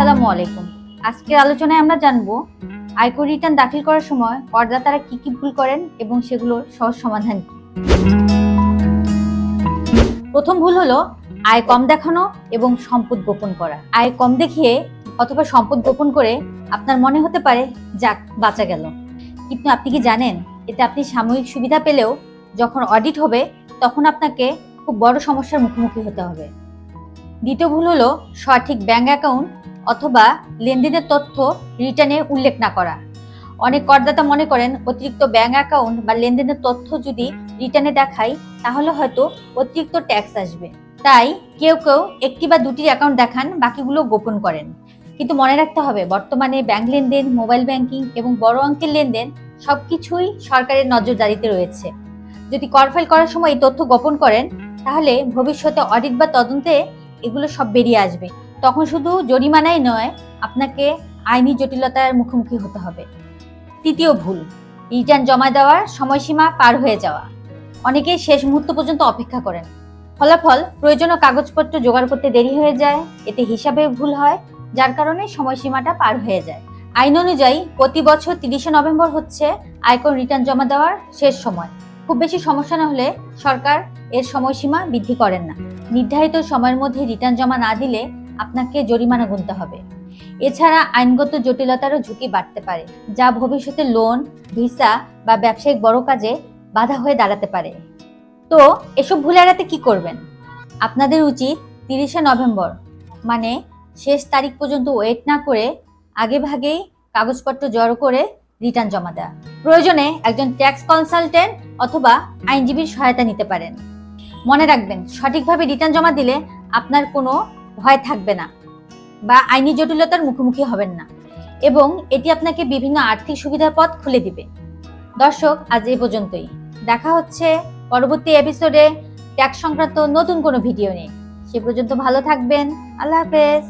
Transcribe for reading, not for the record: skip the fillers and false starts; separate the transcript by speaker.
Speaker 1: আসসালামু আলাইকুম। আজকের আলোচনায় আমরা জানবো আয়কর রিটার্ন দাখিল করার সময় করদাতারা কি কি ভুল করেন এবং সেগুলোর সহজ সমাধান কি। প্রথম ভুল হলো আয় কম দেখানো এবং সম্পদ গোপন করা। আয় কম দেখিয়ে অথবা সম্পদ গোপন করে আপনার মনে হতে পারে যাক বাঁচা গেল, কিন্তু আপনি কি জানেন এতে আপনি সাময়িক সুবিধা পেলেও যখন অডিট হবে তখন আপনাকে খুব বড় সমস্যার মুখোমুখি হতে হবে। দ্বিতীয় ভুল হলো সঠিক ব্যাংক অ্যাকাউন্ট অথবা লেনদেনের তথ্য রিটার্নে উল্লেখ না করা। অনেক করদাতা মনে করেন অতিরিক্ত ব্যাংক অ্যাকাউন্ট বা লেনদেনের তথ্য যদি রিটার্নে দেখাই তাহলে হয়তো অতিরিক্ত ট্যাক্স আসবে, তাই কেউ কেউ একটি বা দুটি অ্যাকাউন্ট দেখান, বাকিগুলো গোপন করেন। কিন্তু মনে রাখতে হবে বর্তমানে ব্যাংক লেনদেন, মোবাইল ব্যাংকিং এবং বড় অঙ্কের লেনদেন সবকিছুই সরকারের নজরদারিতে রয়েছে। যদি কর ফাইল করার সময় এই তথ্য গোপন করেন তাহলে ভবিষ্যতে অডিট বা তদন্তে এগুলো সব বেরিয়ে আসবে। তখন শুধু জরিমানাই নয়, আপনাকে আইনি জটিলতার মুখোমুখি হতে হবে। তৃতীয় ভুল, রিটার্ন জমা দেওয়ার সময়সীমা পার হয়ে যাওয়া। অনেকেই শেষ মুহূর্ত পর্যন্ত অপেক্ষা করেন, ফলাফল প্রয়োজনীয় কাগজপত্র জোগাড় করতে দেরি হয়ে যায়, এতে হিসাবে ভুল হয়, যার কারণে সময়সীমাটা পার হয়ে যায়। আইন অনুযায়ী প্রতি বছর 30শে নভেম্বর হচ্ছে আয়কর রিটার্ন জমা দেওয়ার শেষ সময়। খুব বেশি সমস্যা না হলে সরকার এর সময়সীমা বৃদ্ধি করেন না। নির্ধারিত সময়ের মধ্যে রিটার্ন জমা না দিলে আপনাকে জরিমানা গুনতে হবে। এছাড়া আইনগত জটিলতারও ঝুঁকি বাড়তে পারে, যা ভবিষ্যতে লোন, ভিসা বা ব্যবসায়িক বড় কাজে বাধা হয়ে দাঁড়াতে পারে। তো এসব ভুল এড়াতে কি করবেন? আপনাদের উচিত 30শে নভেম্বর মানে শেষ তারিখ পর্যন্ত ওয়েট না করে আগে ভাগেই কাগজপত্র জড়ো করে রিটার্ন জমা দেওয়া। প্রয়োজনে একজন ট্যাক্স কনসালটেন্ট অথবা আইনজীবীর সহায়তা নিতে পারেন। মনে রাখবেন, সঠিকভাবে রিটার্ন জমা দিলে আপনার কোনো ভয় থাকবে না বা আইনি জটিলতার মুখোমুখি হবেন না, এবং এটি আপনাকে বিভিন্ন আর্থিক সুবিধার পথ খুলে দিবে। দর্শক, আজ এই পর্যন্তই। দেখা হচ্ছে পরবর্তী এপিসোডে ট্যাক্স সংক্রান্ত নতুন কোনো ভিডিও নিয়ে। সে পর্যন্ত ভালো থাকবেন। আল্লাহ হাফেজ।